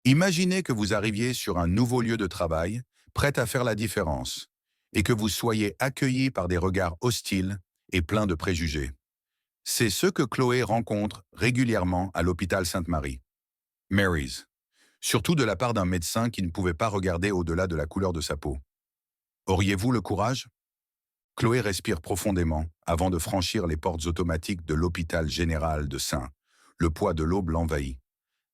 Imaginez que vous arriviez sur un nouveau lieu de travail, prêt à faire la différence, et que vous soyez accueilli par des regards hostiles et pleins de préjugés. C'est ce que Chloé rencontre régulièrement à l'hôpital Sainte-Marie. Mary's. Surtout de la part d'un médecin qui ne pouvait pas regarder au-delà de la couleur de sa peau. Auriez-vous le courage? Chloé respire profondément avant de franchir les portes automatiques de l'hôpital général de Saint. Le poids de l'aube l'envahit.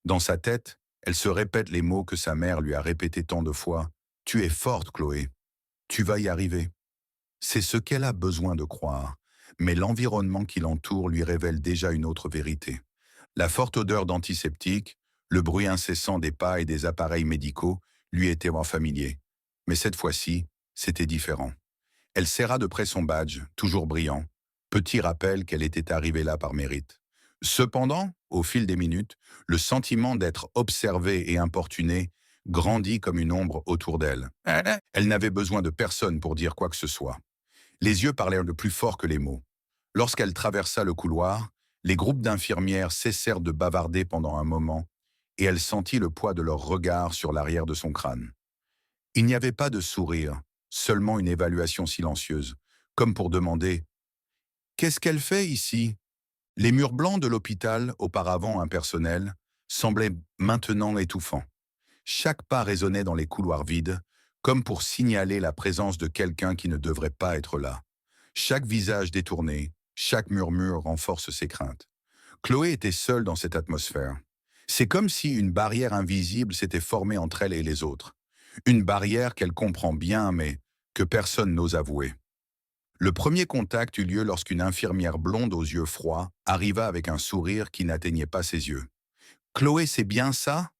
Dans sa tête, elle se répète les mots que sa mère lui a répétés tant de fois. Tu es forte, Chloé. Tu vas y arriver. C'est ce qu'elle a besoin de croire. Mais l'environnement qui l'entoure lui révèle déjà une autre vérité. La forte odeur d'antiseptique, le bruit incessant des pas et des appareils médicaux lui étaient familiers. Mais cette fois-ci, c'était différent. Elle serra de près son badge, toujours brillant. Petit rappel qu'elle était arrivée là par mérite. Cependant, au fil des minutes, le sentiment d'être observée et importunée grandit comme une ombre autour d'elle. Elle n'avait besoin de personne pour dire quoi que ce soit. Les yeux parlèrent de plus fort que les mots. Lorsqu'elle traversa le couloir, les groupes d'infirmières cessèrent de bavarder pendant un moment, et elle sentit le poids de leurs regards sur l'arrière de son crâne. Il n'y avait pas de sourire, seulement une évaluation silencieuse, comme pour demander «Qu'est-ce qu'elle fait ici?» Les murs blancs de l'hôpital, auparavant impersonnels, semblaient maintenant étouffants. Chaque pas résonnait dans les couloirs vides, comme pour signaler la présence de quelqu'un qui ne devrait pas être là. Chaque visage détourné, chaque murmure renforce ses craintes. Chloé était seule dans cette atmosphère. C'est comme si une barrière invisible s'était formée entre elle et les autres. Une barrière qu'elle comprend bien, mais que personne n'ose avouer. Le premier contact eut lieu lorsqu'une infirmière blonde aux yeux froids arriva avec un sourire qui n'atteignait pas ses yeux. «Chloé, c'est bien ça?»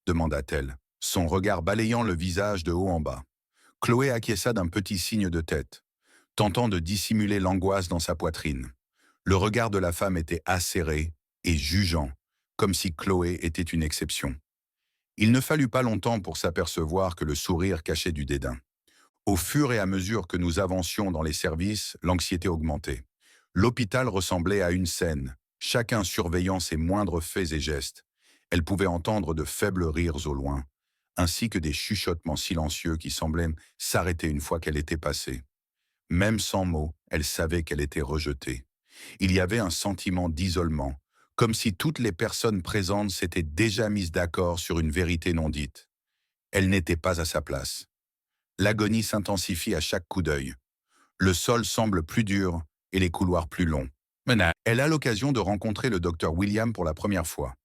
demanda-t-elle, son regard balayant le visage de haut en bas. Chloé acquiesça d'un petit signe de tête, tentant de dissimuler l'angoisse dans sa poitrine. Le regard de la femme était acéré et jugeant, comme si Chloé était une exception. Il ne fallut pas longtemps pour s'apercevoir que le sourire cachait du dédain. Au fur et à mesure que nous avancions dans les services, l'anxiété augmentait. L'hôpital ressemblait à une scène, chacun surveillant ses moindres faits et gestes. Elle pouvait entendre de faibles rires au loin, ainsi que des chuchotements silencieux qui semblaient s'arrêter une fois qu'elle était passée. Même sans mots, elle savait qu'elle était rejetée. Il y avait un sentiment d'isolement, comme si toutes les personnes présentes s'étaient déjà mises d'accord sur une vérité non dite. Elle n'était pas à sa place. L'agonie s'intensifie à chaque coup d'œil. Le sol semble plus dur et les couloirs plus longs. Elle a l'occasion de rencontrer le docteur William pour la première fois.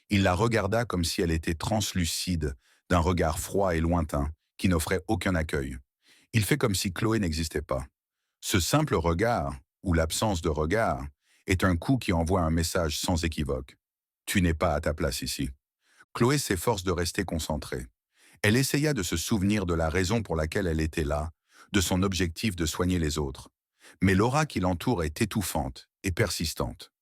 Il la regarda comme si elle était translucide, d'un regard froid et lointain, qui n'offrait aucun accueil. Il fait comme si Chloé n'existait pas. Ce simple regard, ou l'absence de regard, est un coup qui envoie un message sans équivoque. Tu n'es pas à ta place ici. Chloé s'efforce de rester concentrée. Elle essaya de se souvenir de la raison pour laquelle elle était là, de son objectif de soigner les autres. Mais l'aura qui l'entoure est étouffante et persistante.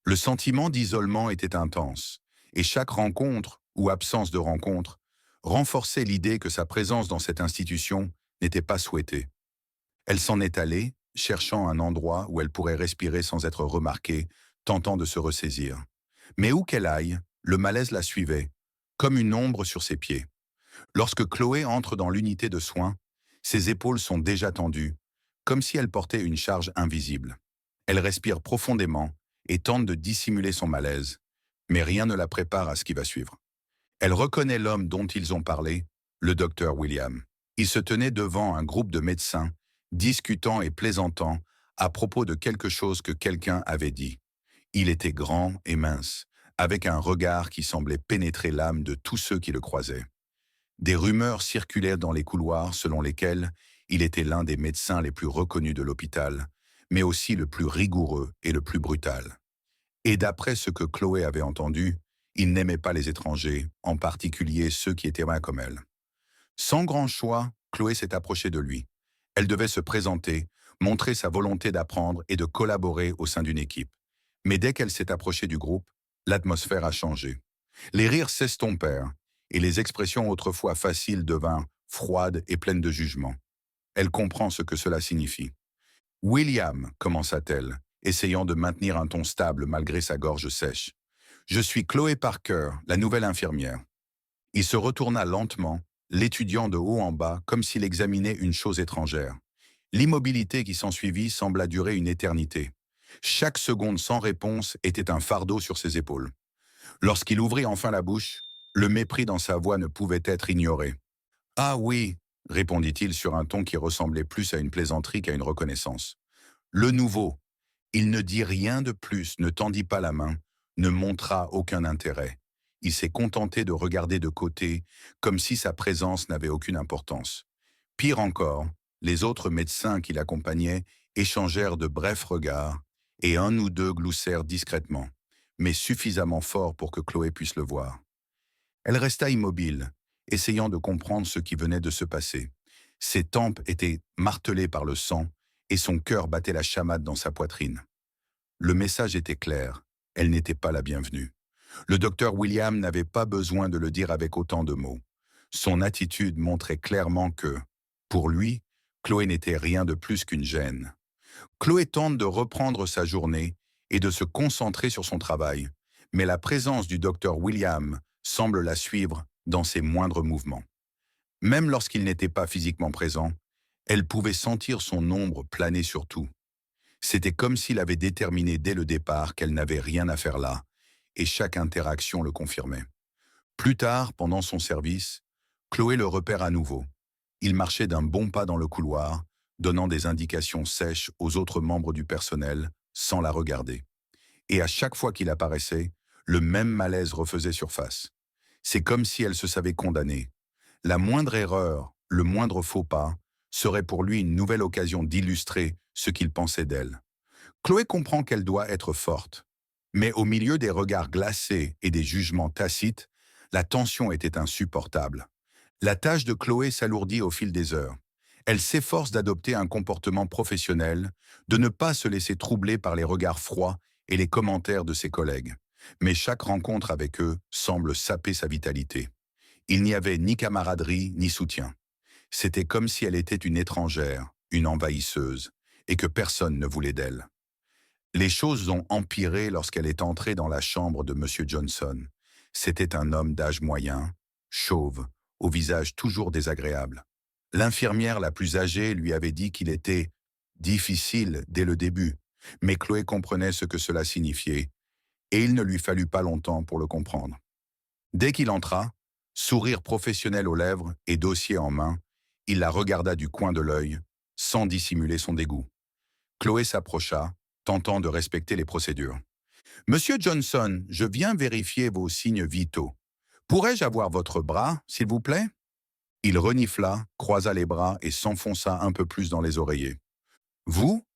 Le sentiment d'isolement était intense, et chaque rencontre, ou absence de rencontre, renforçait l'idée que sa présence dans cette institution n'était pas souhaitée. Elle s'en est allée, cherchant un endroit où elle pourrait respirer sans être remarquée, tentant de se ressaisir. Mais où qu'elle aille, le malaise la suivait, comme une ombre sur ses pieds. Lorsque Chloé entre dans l'unité de soins, ses épaules sont déjà tendues, comme si elle portait une charge invisible. Elle respire profondément et tente de dissimuler son malaise, mais rien ne la prépare à ce qui va suivre. Elle reconnaît l'homme dont ils ont parlé, le docteur William. Il se tenait devant un groupe de médecins, discutant et plaisantant à propos de quelque chose que quelqu'un avait dit. Il était grand et mince, avec un regard qui semblait pénétrer l'âme de tous ceux qui le croisaient. Des rumeurs circulaient dans les couloirs selon lesquelles il était l'un des médecins les plus reconnus de l'hôpital, mais aussi le plus rigoureux et le plus brutal. Et d'après ce que Chloé avait entendu, il n'aimait pas les étrangers, en particulier ceux qui étaient moins comme elle. Sans grand choix, Chloé s'est approchée de lui. Elle devait se présenter, montrer sa volonté d'apprendre et de collaborer au sein d'une équipe. Mais dès qu'elle s'est approchée du groupe, l'atmosphère a changé. Les rires s'estompèrent, et les expressions autrefois faciles devinrent froides et pleines de jugement. Elle comprend ce que cela signifie. «William», commença-t-elle, essayant de maintenir un ton stable malgré sa gorge sèche. «Je suis Chloé Parker, la nouvelle infirmière. Il se retourna lentement, l'étudiant de haut en bas, comme s'il examinait une chose étrangère. L'immobilité qui s'ensuivit sembla durer une éternité. Chaque seconde sans réponse était un fardeau sur ses épaules. Lorsqu'il ouvrit enfin la bouche, le mépris dans sa voix ne pouvait être ignoré. « Ah oui », répondit-il sur un ton qui ressemblait plus à une plaisanterie qu'à une reconnaissance. « Le nouveau. » Il ne dit rien de plus, ne tendit pas la main, ne montra aucun intérêt. Il s'est contenté de regarder de côté, comme si sa présence n'avait aucune importance. Pire encore, les autres médecins qui l'accompagnaient échangèrent de brefs regards, et un ou deux gloussèrent discrètement, mais suffisamment fort pour que Chloé puisse le voir. Elle resta immobile, essayant de comprendre ce qui venait de se passer. Ses tempes étaient martelées par le sang, et son cœur battait la chamade dans sa poitrine. Le message était clair, elle n'était pas la bienvenue. Le docteur William n'avait pas besoin de le dire avec autant de mots. Son attitude montrait clairement que, pour lui, Chloé n'était rien de plus qu'une gêne. Chloé tente de reprendre sa journée et de se concentrer sur son travail, mais la présence du docteur William semble la suivre dans ses moindres mouvements. Même lorsqu'il n'était pas physiquement présent, elle pouvait sentir son ombre planer sur tout. C'était comme s'il avait déterminé dès le départ qu'elle n'avait rien à faire là, et chaque interaction le confirmait. Plus tard, pendant son service, Chloé le repère à nouveau. Il marchait d'un bon pas dans le couloir, donnant des indications sèches aux autres membres du personnel, sans la regarder. Et à chaque fois qu'il apparaissait, le même malaise refaisait surface. C'est comme si elle se savait condamnée. La moindre erreur, le moindre faux pas, serait pour lui une nouvelle occasion d'illustrer ce qu'il pensait d'elle. Chloé comprend qu'elle doit être forte. Mais au milieu des regards glacés et des jugements tacites, la tension était insupportable. La tâche de Chloé s'alourdit au fil des heures. Elle s'efforce d'adopter un comportement professionnel, de ne pas se laisser troubler par les regards froids et les commentaires de ses collègues. Mais chaque rencontre avec eux semble saper sa vitalité. Il n'y avait ni camaraderie ni soutien. C'était comme si elle était une étrangère, une envahisseuse, et que personne ne voulait d'elle. Les choses ont empiré lorsqu'elle est entrée dans la chambre de M. Johnson. C'était un homme d'âge moyen, chauve, au visage toujours désagréable. L'infirmière la plus âgée lui avait dit qu'il était difficile dès le début, mais Chloé comprenait ce que cela signifiait, et il ne lui fallut pas longtemps pour le comprendre. Dès qu'il entra, sourire professionnel aux lèvres et dossier en main, il la regarda du coin de l'œil, sans dissimuler son dégoût. Chloé s'approcha, tentant de respecter les procédures. « Monsieur Johnson, je viens vérifier vos signes vitaux. Pourrais-je avoir votre bras, s'il vous plaît ?» Il renifla, croisa les bras et s'enfonça un peu plus dans les oreillers. « Vous?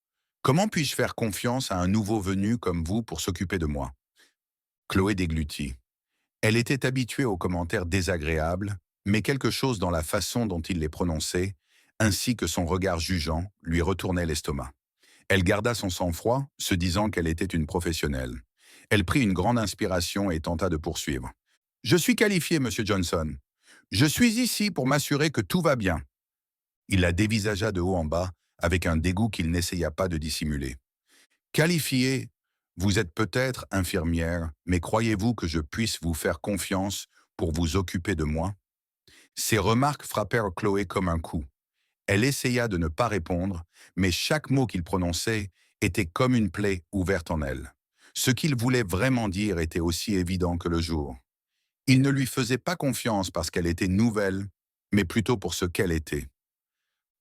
Comment puis-je faire confiance à un nouveau venu comme vous pour s'occuper de moi ?» Chloé déglutit. Elle était habituée aux commentaires désagréables, mais quelque chose dans la façon dont il les prononçait, ainsi que son regard jugeant, lui retournait l'estomac. Elle garda son sang-froid, se disant qu'elle était une professionnelle. Elle prit une grande inspiration et tenta de poursuivre. « Je suis qualifié, Monsieur Johnson. Je suis ici pour m'assurer que tout va bien. » Il la dévisagea de haut en bas, avec un dégoût qu'il n'essaya pas de dissimuler. « Qualifié, vous êtes peut-être infirmière, mais croyez-vous que je puisse vous faire confiance pour vous occuper de moi ?» Ces remarques frappèrent Chloé comme un coup. Elle essaya de ne pas répondre, mais chaque mot qu'il prononçait était comme une plaie ouverte en elle. Ce qu'il voulait vraiment dire était aussi évident que le jour. Il ne lui faisait pas confiance parce qu'elle était nouvelle, mais plutôt pour ce qu'elle était.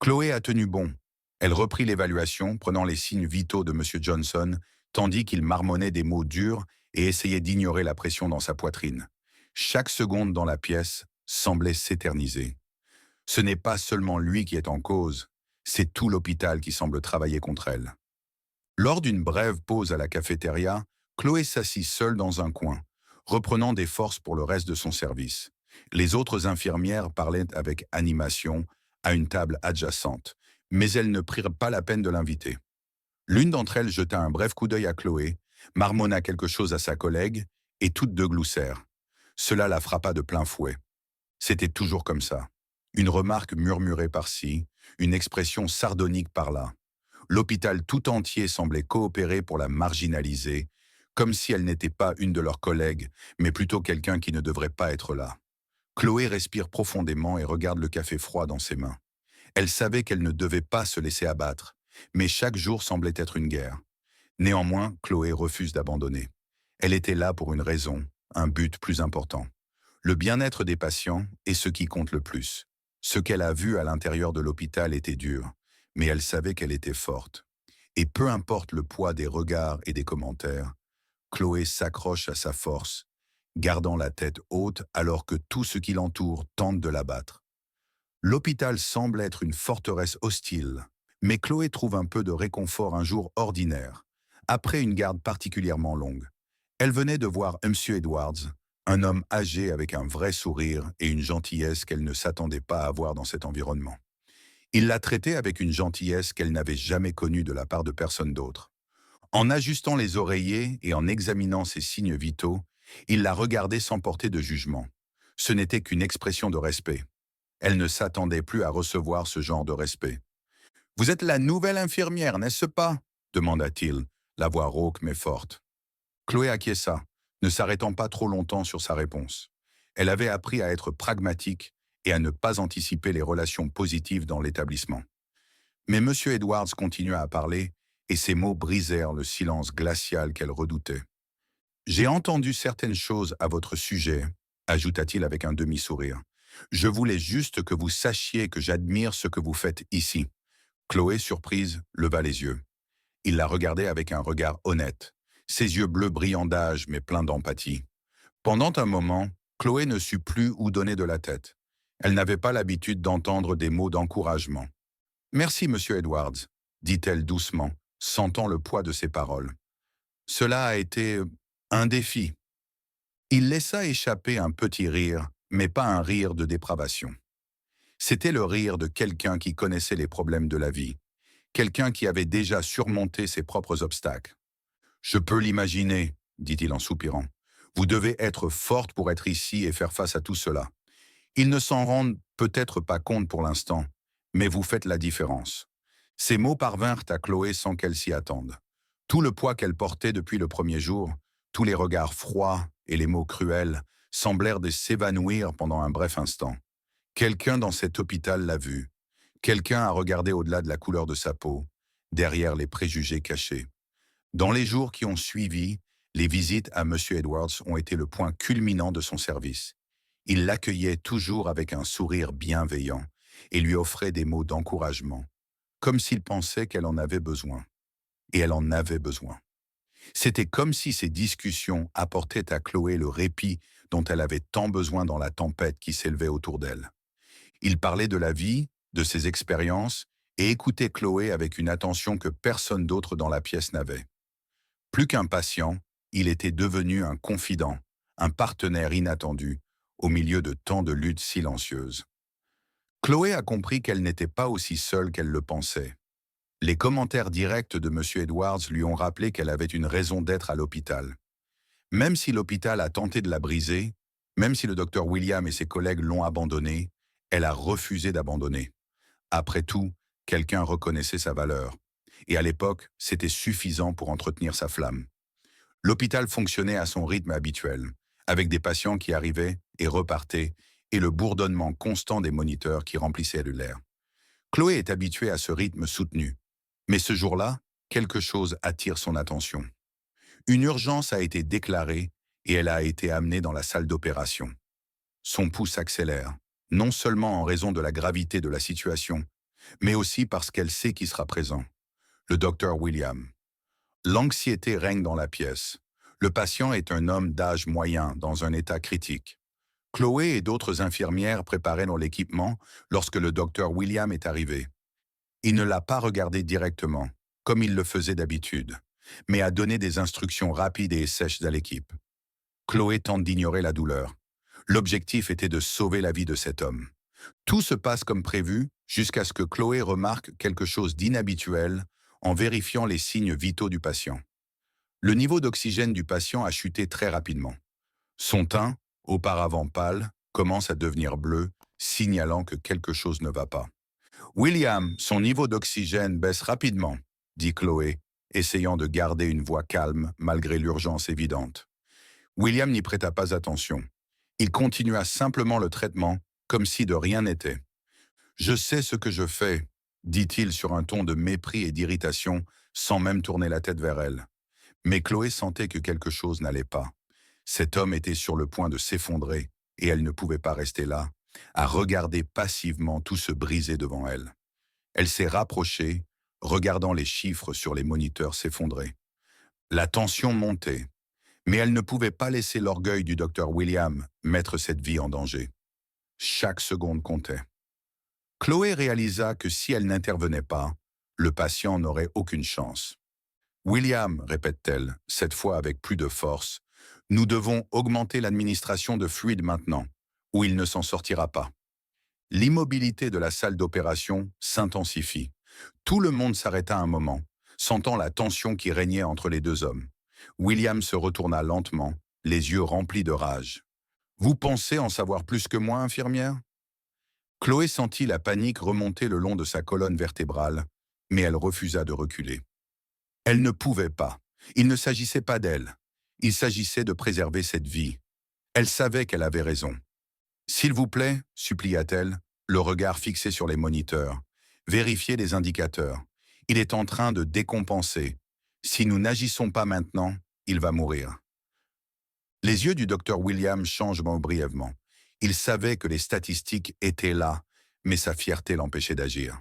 Chloé a tenu bon. Elle reprit l'évaluation, prenant les signes vitaux de M. Johnson, tandis qu'il marmonnait des mots durs et essayait d'ignorer la pression dans sa poitrine. Chaque seconde dans la pièce semblait s'éterniser. Ce n'est pas seulement lui qui est en cause, c'est tout l'hôpital qui semble travailler contre elle. Lors d'une brève pause à la cafétéria, Chloé s'assit seule dans un coin, reprenant des forces pour le reste de son service. Les autres infirmières parlaient avec animation à une table adjacente, mais elles ne prirent pas la peine de l'inviter. L'une d'entre elles jeta un bref coup d'œil à Chloé, marmonna quelque chose à sa collègue, et toutes deux gloussèrent. Cela la frappa de plein fouet. C'était toujours comme ça. Une remarque murmurée par-ci, une expression sardonique par-là. L'hôpital tout entier semblait coopérer pour la marginaliser, comme si elle n'était pas une de leurs collègues, mais plutôt quelqu'un qui ne devrait pas être là. Chloé respire profondément et regarde le café froid dans ses mains. Elle savait qu'elle ne devait pas se laisser abattre, mais chaque jour semblait être une guerre. Néanmoins, Chloé refuse d'abandonner. Elle était là pour une raison, un but plus important. Le bien-être des patients est ce qui compte le plus. Ce qu'elle a vu à l'intérieur de l'hôpital était dur, mais elle savait qu'elle était forte. Et peu importe le poids des regards et des commentaires, Chloé s'accroche à sa force, gardant la tête haute alors que tout ce qui l'entoure tente de l'abattre. L'hôpital semble être une forteresse hostile, mais Chloé trouve un peu de réconfort un jour ordinaire, après une garde particulièrement longue. Elle venait de voir M. Edwards, un homme âgé avec un vrai sourire et une gentillesse qu'elle ne s'attendait pas à voir dans cet environnement. Il l'a traitée avec une gentillesse qu'elle n'avait jamais connue de la part de personne d'autre. En ajustant les oreillers et en examinant ses signes vitaux, il la regardait sans porter de jugement. Ce n'était qu'une expression de respect. Elle ne s'attendait plus à recevoir ce genre de respect. « Vous êtes la nouvelle infirmière, n'est-ce pas ?» demanda-t-il, la voix rauque mais forte. Chloé acquiesça, ne s'arrêtant pas trop longtemps sur sa réponse. Elle avait appris à être pragmatique et à ne pas anticiper les relations positives dans l'établissement. Mais M. Edwards continua à parler, et ses mots brisèrent le silence glacial qu'elle redoutait. « J'ai entendu certaines choses à votre sujet, » ajouta-t-il avec un demi-sourire. « Je voulais juste que vous sachiez que j'admire ce que vous faites ici. » Chloé, surprise, leva les yeux. Il la regardait avec un regard honnête, ses yeux bleus brillants d'âge mais pleins d'empathie. Pendant un moment, Chloé ne sut plus où donner de la tête. Elle n'avait pas l'habitude d'entendre des mots d'encouragement. « Merci, Monsieur Edwards, » dit-elle doucement, sentant le poids de ses paroles. « Cela a été un défi. » Il laissa échapper un petit rire, mais pas un rire de dépravation. C'était le rire de quelqu'un qui connaissait les problèmes de la vie, quelqu'un qui avait déjà surmonté ses propres obstacles. « Je peux l'imaginer, » dit-il en soupirant. « Vous devez être forte pour être ici et faire face à tout cela. Ils ne s'en rendent peut-être pas compte pour l'instant, mais vous faites la différence. » Ces mots parvinrent à Chloé sans qu'elle s'y attende. Tout le poids qu'elle portait depuis le premier jour, tous les regards froids et les mots cruels semblèrent de s'évanouir pendant un bref instant. Quelqu'un dans cet hôpital l'a vue. Quelqu'un a regardé au-delà de la couleur de sa peau, derrière les préjugés cachés. Dans les jours qui ont suivi, les visites à M. Edwards ont été le point culminant de son service. Il l'accueillait toujours avec un sourire bienveillant et lui offrait des mots d'encouragement, comme s'il pensait qu'elle en avait besoin. Et elle en avait besoin. C'était comme si ces discussions apportaient à Chloé le répit dont elle avait tant besoin dans la tempête qui s'élevait autour d'elle. Il parlait de la vie, de ses expériences, et écoutait Chloé avec une attention que personne d'autre dans la pièce n'avait. Plus qu'un patient, il était devenu un confident, un partenaire inattendu, au milieu de tant de luttes silencieuses. Chloé a compris qu'elle n'était pas aussi seule qu'elle le pensait. Les commentaires directs de M. Edwards lui ont rappelé qu'elle avait une raison d'être à l'hôpital. Même si l'hôpital a tenté de la briser, même si le docteur William et ses collègues l'ont abandonnée, elle a refusé d'abandonner. Après tout, quelqu'un reconnaissait sa valeur. Et à l'époque, c'était suffisant pour entretenir sa flamme. L'hôpital fonctionnait à son rythme habituel, avec des patients qui arrivaient et repartaient, et le bourdonnement constant des moniteurs qui remplissaient l'air. Chloé est habituée à ce rythme soutenu. Mais ce jour-là, quelque chose attire son attention. Une urgence a été déclarée et elle a été amenée dans la salle d'opération. Son pouls s'accélère, non seulement en raison de la gravité de la situation, mais aussi parce qu'elle sait qui sera présent. Le docteur William. L'anxiété règne dans la pièce. Le patient est un homme d'âge moyen dans un état critique. Chloé et d'autres infirmières préparaient dans l'équipement lorsque le docteur William est arrivé. Il ne l'a pas regardé directement, comme il le faisait d'habitude, mais a donné des instructions rapides et sèches à l'équipe. Chloé tente d'ignorer la douleur. L'objectif était de sauver la vie de cet homme. Tout se passe comme prévu jusqu'à ce que Chloé remarque quelque chose d'inhabituel en vérifiant les signes vitaux du patient. Le niveau d'oxygène du patient a chuté très rapidement. Son teint, auparavant pâle, commence à devenir bleu, signalant que quelque chose ne va pas. « William, son niveau d'oxygène baisse rapidement, » dit Chloé, essayant de garder une voix calme malgré l'urgence évidente. William n'y prêta pas attention. Il continua simplement le traitement, comme si de rien n'était. Je sais ce que je fais, dit-il sur un ton de mépris et d'irritation, sans même tourner la tête vers elle. Mais Chloé sentait que quelque chose n'allait pas. Cet homme était sur le point de s'effondrer, et elle ne pouvait pas rester là, à regarder passivement tout se briser devant elle. Elle s'est rapprochée, regardant les chiffres sur les moniteurs s'effondrer. La tension montait, mais elle ne pouvait pas laisser l'orgueil du docteur William mettre cette vie en danger. Chaque seconde comptait. Chloé réalisa que si elle n'intervenait pas, le patient n'aurait aucune chance. William, répète-t-elle, cette fois avec plus de force, nous devons augmenter l'administration de fluide maintenant, ou il ne s'en sortira pas. L'immobilité de la salle d'opération s'intensifie. Tout le monde s'arrêta un moment, sentant la tension qui régnait entre les deux hommes. William se retourna lentement, les yeux remplis de rage. « Vous pensez en savoir plus que moi, infirmière ?» Chloé sentit la panique remonter le long de sa colonne vertébrale, mais elle refusa de reculer. Elle ne pouvait pas. Il ne s'agissait pas d'elle. Il s'agissait de préserver cette vie. Elle savait qu'elle avait raison. « S'il vous plaît, supplia-t-elle, le regard fixé sur les moniteurs, vérifiez les indicateurs. Il est en train de décompenser. Si nous n'agissons pas maintenant, il va mourir. » Les yeux du docteur William changent brièvement. Il savait que les statistiques étaient là, mais sa fierté l'empêchait d'agir.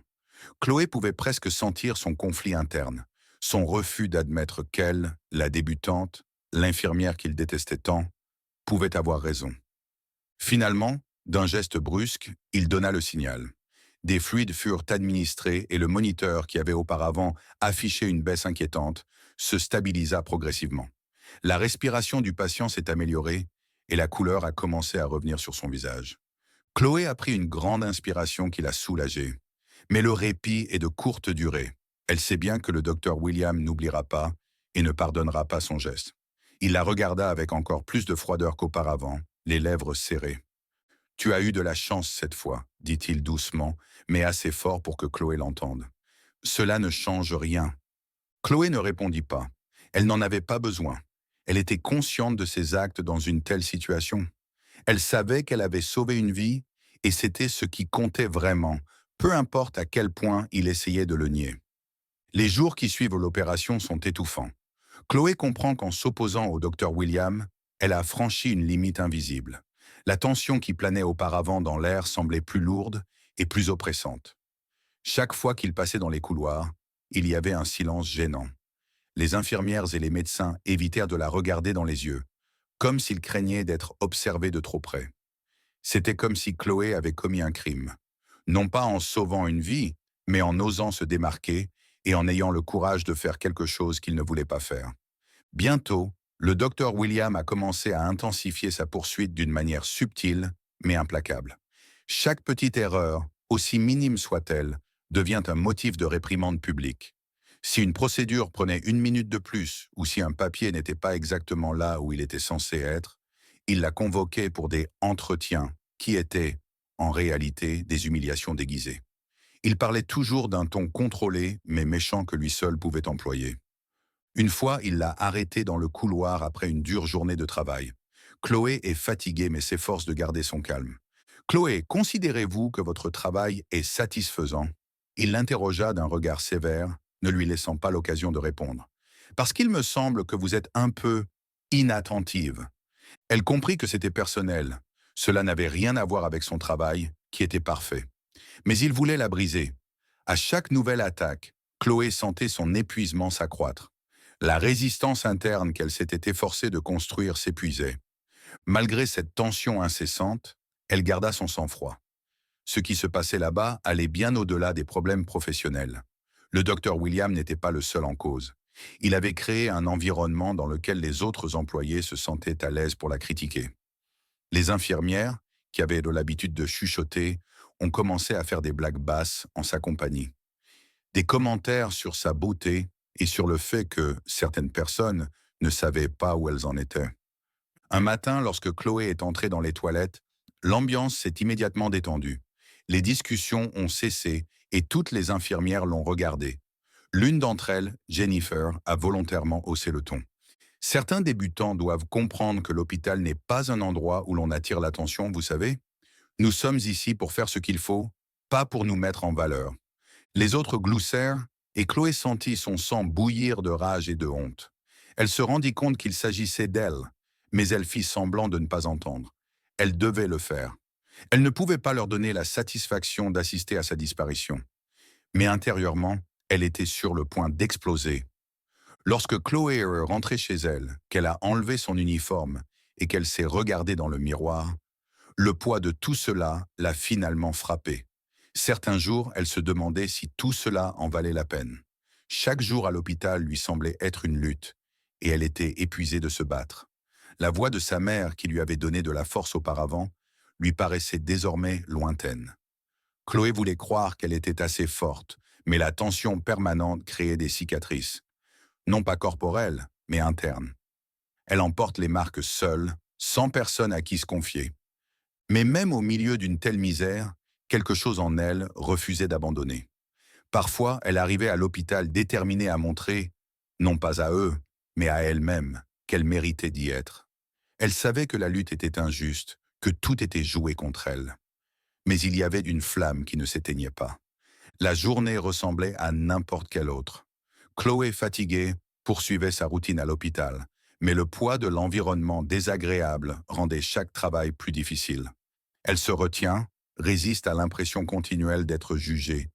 Chloé pouvait presque sentir son conflit interne, son refus d'admettre qu'elle, la débutante, l'infirmière qu'il détestait tant, pouvait avoir raison. Finalement, d'un geste brusque, il donna le signal. Des fluides furent administrés et le moniteur, qui avait auparavant affiché une baisse inquiétante, se stabilisa progressivement. La respiration du patient s'est améliorée et la couleur a commencé à revenir sur son visage. Chloé a pris une grande inspiration qui l'a soulagée. Mais le répit est de courte durée. Elle sait bien que le docteur William n'oubliera pas et ne pardonnera pas son geste. Il la regarda avec encore plus de froideur qu'auparavant, les lèvres serrées. « Tu as eu de la chance cette fois, dit-il doucement, mais assez fort pour que Chloé l'entende. Cela ne change rien. » Chloé ne répondit pas. Elle n'en avait pas besoin. Elle était consciente de ses actes dans une telle situation. Elle savait qu'elle avait sauvé une vie et c'était ce qui comptait vraiment, peu importe à quel point il essayait de le nier. Les jours qui suivent l'opération sont étouffants. Chloé comprend qu'en s'opposant au docteur William, elle a franchi une limite invisible. La tension qui planait auparavant dans l'air semblait plus lourde et plus oppressante. Chaque fois qu'il passait dans les couloirs, il y avait un silence gênant. Les infirmières et les médecins évitèrent de la regarder dans les yeux, comme s'ils craignaient d'être observés de trop près. C'était comme si Chloé avait commis un crime. Non pas en sauvant une vie, mais en osant se démarquer et en ayant le courage de faire quelque chose qu'il ne voulait pas faire. Bientôt, le docteur William a commencé à intensifier sa poursuite d'une manière subtile, mais implacable. Chaque petite erreur, aussi minime soit-elle, devient un motif de réprimande publique. Si une procédure prenait 1 minute de plus ou si un papier n'était pas exactement là où il était censé être, il la convoquait pour des « entretiens » qui étaient, en réalité, des humiliations déguisées. Il parlait toujours d'un ton contrôlé mais méchant que lui seul pouvait employer. Une fois, il l'a arrêtée dans le couloir après une dure journée de travail. Chloé est fatiguée mais s'efforce de garder son calme. « Chloé, considérez-vous que votre travail est satisfaisant ?» Il l'interrogea d'un regard sévère, ne lui laissant pas l'occasion de répondre. « Parce qu'il me semble que vous êtes un peu inattentive. » Elle comprit que c'était personnel. Cela n'avait rien à voir avec son travail, qui était parfait. Mais il voulait la briser. À chaque nouvelle attaque, Chloé sentait son épuisement s'accroître. La résistance interne qu'elle s'était efforcée de construire s'épuisait. Malgré cette tension incessante, elle garda son sang-froid. Ce qui se passait là-bas allait bien au-delà des problèmes professionnels. Le docteur William n'était pas le seul en cause. Il avait créé un environnement dans lequel les autres employés se sentaient à l'aise pour la critiquer. Les infirmières, qui avaient de l'habitude de chuchoter, ont commencé à faire des blagues basses en sa compagnie. Des commentaires sur sa beauté et sur le fait que certaines personnes ne savaient pas où elles en étaient. Un matin, lorsque Chloé est entrée dans les toilettes, l'ambiance s'est immédiatement détendue. Les discussions ont cessé et toutes les infirmières l'ont regardée. L'une d'entre elles, Jennifer, a volontairement haussé le ton. « Certains débutants doivent comprendre que l'hôpital n'est pas un endroit où l'on attire l'attention, vous savez. Nous sommes ici pour faire ce qu'il faut, pas pour nous mettre en valeur. Les autres gloussèrent, et Chloé sentit son sang bouillir de rage et de honte. Elle se rendit compte qu'il s'agissait d'elle, mais elle fit semblant de ne pas entendre. Elle devait le faire. Elle ne pouvait pas leur donner la satisfaction d'assister à sa disparition. Mais intérieurement, elle était sur le point d'exploser. Lorsque Chloé est rentrée chez elle, qu'elle a enlevé son uniforme et qu'elle s'est regardée dans le miroir, le poids de tout cela l'a finalement frappée. Certains jours, elle se demandait si tout cela en valait la peine. Chaque jour à l'hôpital lui semblait être une lutte, et elle était épuisée de se battre. La voix de sa mère, qui lui avait donné de la force auparavant, lui paraissait désormais lointaine. Chloé voulait croire qu'elle était assez forte, mais la tension permanente créait des cicatrices. Non pas corporelles, mais internes. Elle en porte les marques seule, sans personne à qui se confier. Mais même au milieu d'une telle misère, quelque chose en elle refusait d'abandonner. Parfois, elle arrivait à l'hôpital déterminée à montrer, non pas à eux, mais à elle-même, qu'elle méritait d'y être. Elle savait que la lutte était injuste, que tout était joué contre elle. Mais il y avait une flamme qui ne s'éteignait pas. La journée ressemblait à n'importe quelle autre. Chloé, fatiguée, poursuivait sa routine à l'hôpital, mais le poids de l'environnement désagréable rendait chaque travail plus difficile. Elle se retient, résiste à l'impression continuelle d'être jugée.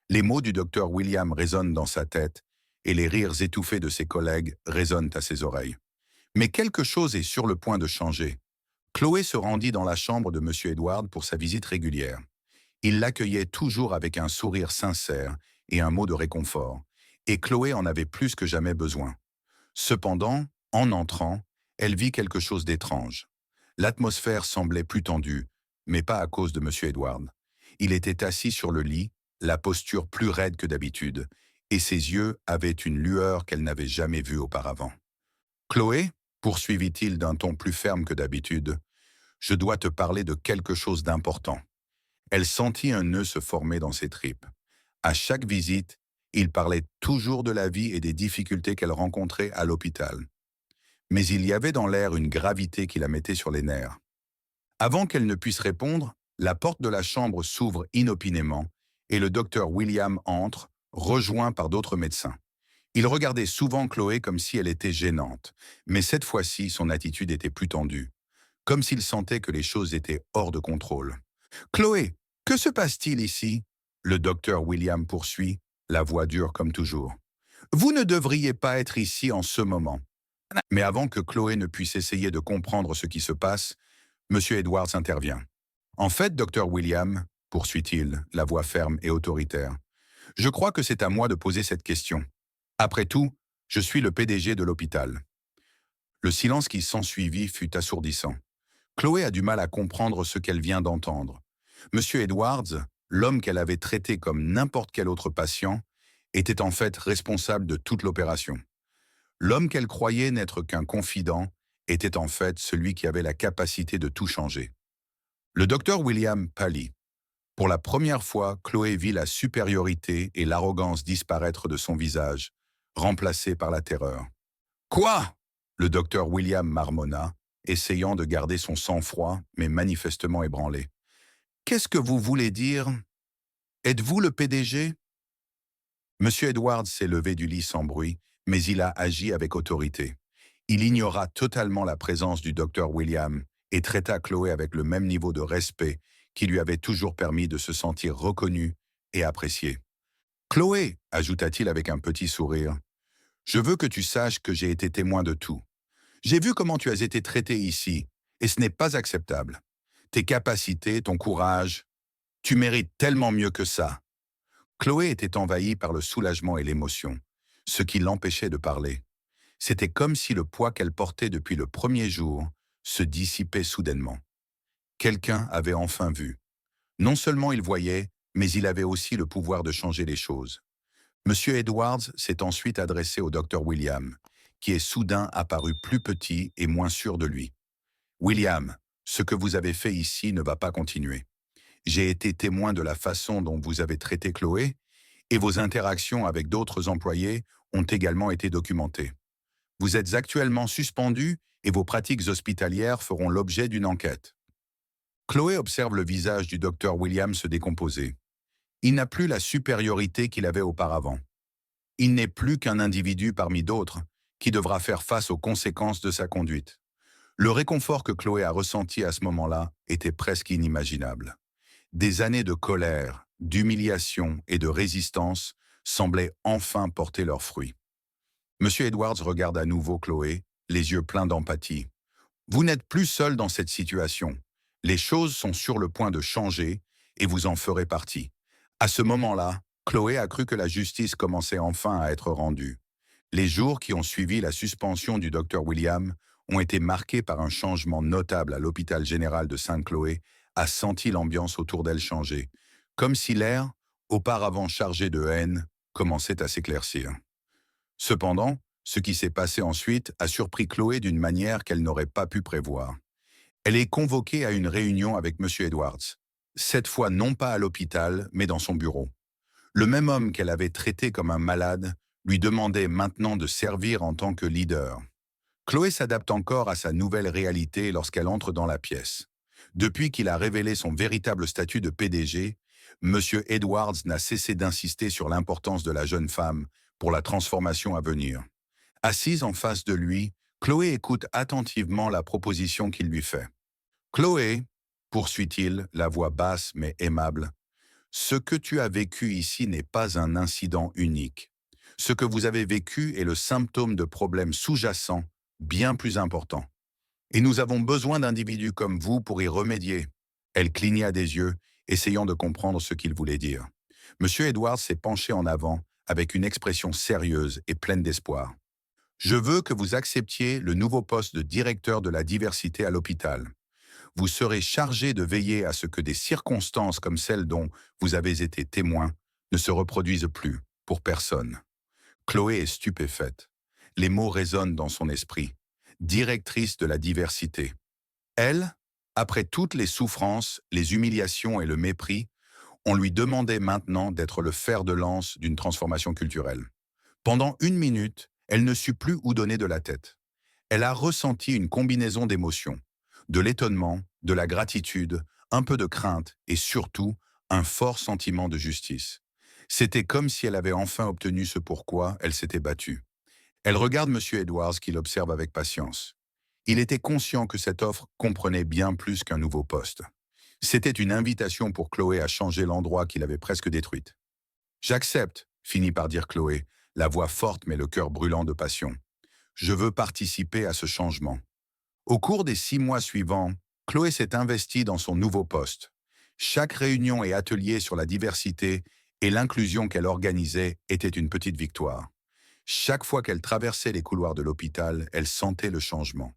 Les mots du docteur William résonnent dans sa tête et les rires étouffés de ses collègues résonnent à ses oreilles. Mais quelque chose est sur le point de changer. Chloé se rendit dans la chambre de M. Edward pour sa visite régulière. Il l'accueillait toujours avec un sourire sincère et un mot de réconfort, et Chloé en avait plus que jamais besoin. Cependant, en entrant, elle vit quelque chose d'étrange. L'atmosphère semblait plus tendue, mais pas à cause de M. Edward. Il était assis sur le lit, la posture plus raide que d'habitude, et ses yeux avaient une lueur qu'elle n'avait jamais vue auparavant. Chloé, poursuivit-il d'un ton plus ferme que d'habitude, je dois te parler de quelque chose d'important. Elle sentit un nœud se former dans ses tripes. À chaque visite, il parlait toujours de la vie et des difficultés qu'elle rencontrait à l'hôpital. Mais il y avait dans l'air une gravité qui la mettait sur les nerfs. Avant qu'elle ne puisse répondre, la porte de la chambre s'ouvre inopinément et le docteur William entre, rejoint par d'autres médecins. Il regardait souvent Chloé comme si elle était gênante, mais cette fois-ci, son attitude était plus tendue, comme s'il sentait que les choses étaient hors de contrôle. « Chloé, que se passe-t-il ici ?» Le docteur William poursuit, la voix dure comme toujours. « Vous ne devriez pas être ici en ce moment. » Mais avant que Chloé ne puisse essayer de comprendre ce qui se passe, M. Edwards intervient. « En fait, docteur William, poursuit-il, la voix ferme et autoritaire, je crois que c'est à moi de poser cette question. Après tout, je suis le PDG de l'hôpital. » Le silence qui s'ensuivit fut assourdissant. Chloé a du mal à comprendre ce qu'elle vient d'entendre. M. Edwards, l'homme qu'elle avait traité comme n'importe quel autre patient, était en fait responsable de toute l'opération. L'homme qu'elle croyait n'être qu'un confident était en fait celui qui avait la capacité de tout changer. Le docteur William pâlit. Pour la première fois, Chloé vit la supériorité et l'arrogance disparaître de son visage, remplacée par la terreur. « Quoi ?» Le docteur William marmonna, essayant de garder son sang-froid, mais manifestement ébranlé. « Qu'est-ce que vous voulez dire? Êtes-vous le PDG ?» M. Edwards s'est levé du lit sans bruit, mais il a agi avec autorité. Il ignora totalement la présence du docteur William et traita Chloé avec le même niveau de respect qui lui avait toujours permis de se sentir reconnue et appréciée. « Chloé, ajouta-t-il avec un petit sourire, je veux que tu saches que j'ai été témoin de tout. J'ai vu comment tu as été traitée ici, et ce n'est pas acceptable. Tes capacités, ton courage, tu mérites tellement mieux que ça. » Chloé était envahie par le soulagement et l'émotion, ce qui l'empêchait de parler. C'était comme si le poids qu'elle portait depuis le premier jour se dissipait soudainement. Quelqu'un avait enfin vu. Non seulement il voyait, mais il avait aussi le pouvoir de changer les choses. M. Edwards s'est ensuite adressé au Dr William, qui est soudain apparu plus petit et moins sûr de lui. « William, ce que vous avez fait ici ne va pas continuer. J'ai été témoin de la façon dont vous avez traité Chloé, et vos interactions avec d'autres employés ont également été documentées. Vous êtes actuellement suspendu et vos pratiques hospitalières feront l'objet d'une enquête. Chloé observe le visage du docteur William se décomposer. Il n'a plus la supériorité qu'il avait auparavant. Il n'est plus qu'un individu parmi d'autres qui devra faire face aux conséquences de sa conduite. Le réconfort que Chloé a ressenti à ce moment-là était presque inimaginable. Des années de colère, d'humiliation et de résistance semblaient enfin porter leurs fruits. Monsieur Edwards regarde à nouveau Chloé, les yeux pleins d'empathie. Vous n'êtes plus seul dans cette situation. Les choses sont sur le point de changer et vous en ferez partie. À ce moment-là, Chloé a cru que la justice commençait enfin à être rendue. Les jours qui ont suivi la suspension du docteur William ont été marqués par un changement notable à l'hôpital général de Sainte-Chloé, a senti l'ambiance autour d'elle changer, comme si l'air, auparavant chargé de haine, commençait à s'éclaircir. Cependant, ce qui s'est passé ensuite a surpris Chloé d'une manière qu'elle n'aurait pas pu prévoir. Elle est convoquée à une réunion avec M. Edwards, cette fois non pas à l'hôpital, mais dans son bureau. Le même homme qu'elle avait traité comme un malade lui demandait maintenant de servir en tant que leader. Chloé s'adapte encore à sa nouvelle réalité lorsqu'elle entre dans la pièce. Depuis qu'il a révélé son véritable statut de PDG, M. Edwards n'a cessé d'insister sur l'importance de la jeune femme pour la transformation à venir. Assise en face de lui, Chloé écoute attentivement la proposition qu'il lui fait. « Chloé, poursuit-il, la voix basse mais aimable, ce que tu as vécu ici n'est pas un incident unique. Ce que vous avez vécu est le symptôme de problèmes sous-jacents bien plus importants. Et nous avons besoin d'individus comme vous pour y remédier. » Elle cligna des yeux, essayant de comprendre ce qu'il voulait dire. Monsieur Edwards s'est penché en avant avec une expression sérieuse et pleine d'espoir. « Je veux que vous acceptiez le nouveau poste de directeur de la diversité à l'hôpital. Vous serez chargé de veiller à ce que des circonstances comme celles dont vous avez été témoin ne se reproduisent plus, pour personne. » Chloé est stupéfaite. Les mots résonnent dans son esprit. Directrice de la diversité. Elle, après toutes les souffrances, les humiliations et le mépris, on lui demandait maintenant d'être le fer de lance d'une transformation culturelle. Pendant 1 minute, elle ne sut plus où donner de la tête. Elle a ressenti une combinaison d'émotions, de l'étonnement, de la gratitude, un peu de crainte et surtout un fort sentiment de justice. C'était comme si elle avait enfin obtenu ce pourquoi elle s'était battue. Elle regarde M. Edwards qui l'observe avec patience. Il était conscient que cette offre comprenait bien plus qu'un nouveau poste. C'était une invitation pour Chloé à changer l'endroit qu'il avait presque détruite. « J'accepte », finit par dire Chloé, la voix forte mais le cœur brûlant de passion. « Je veux participer à ce changement. » Au cours des 6 mois suivants, Chloé s'est investie dans son nouveau poste. Chaque réunion et atelier sur la diversité et l'inclusion qu'elle organisait était une petite victoire. Chaque fois qu'elle traversait les couloirs de l'hôpital, elle sentait le changement.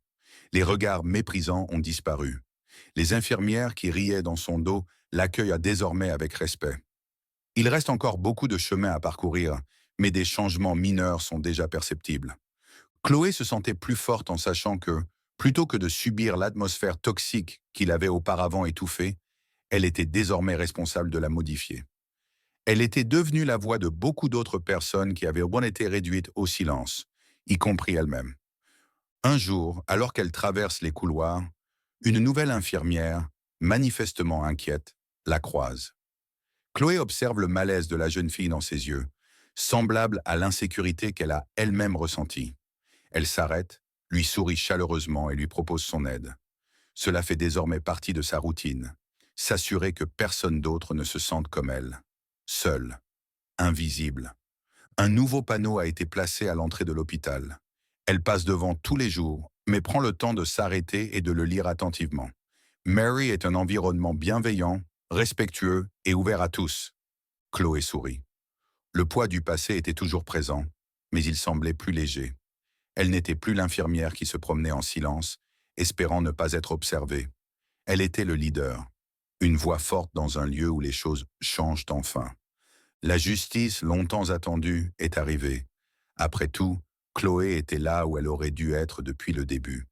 Les regards méprisants ont disparu. Les infirmières qui riaient dans son dos l'accueillent désormais avec respect. Il reste encore beaucoup de chemin à parcourir, mais des changements mineurs sont déjà perceptibles. Chloé se sentait plus forte en sachant que, plutôt que de subir l'atmosphère toxique qu'il avait auparavant étouffée, elle était désormais responsable de la modifier. Elle était devenue la voix de beaucoup d'autres personnes qui avaient été réduites au silence, y compris elle-même. Un jour, alors qu'elle traverse les couloirs, une nouvelle infirmière, manifestement inquiète, la croise. Chloé observe le malaise de la jeune fille dans ses yeux, semblable à l'insécurité qu'elle a elle-même ressentie. Elle s'arrête, lui sourit chaleureusement et lui propose son aide. Cela fait désormais partie de sa routine, s'assurer que personne d'autre ne se sente comme elle. Seule, invisible. Un nouveau panneau a été placé à l'entrée de l'hôpital. Elle passe devant tous les jours, mais prend le temps de s'arrêter et de le lire attentivement. Mary est un environnement bienveillant, respectueux et ouvert à tous. Chloé sourit. Le poids du passé était toujours présent, mais il semblait plus léger. Elle n'était plus l'infirmière qui se promenait en silence, espérant ne pas être observée. Elle était le leader, une voix forte dans un lieu où les choses changent enfin. La justice, longtemps attendue, est arrivée. Après tout, Chloé était là où elle aurait dû être depuis le début.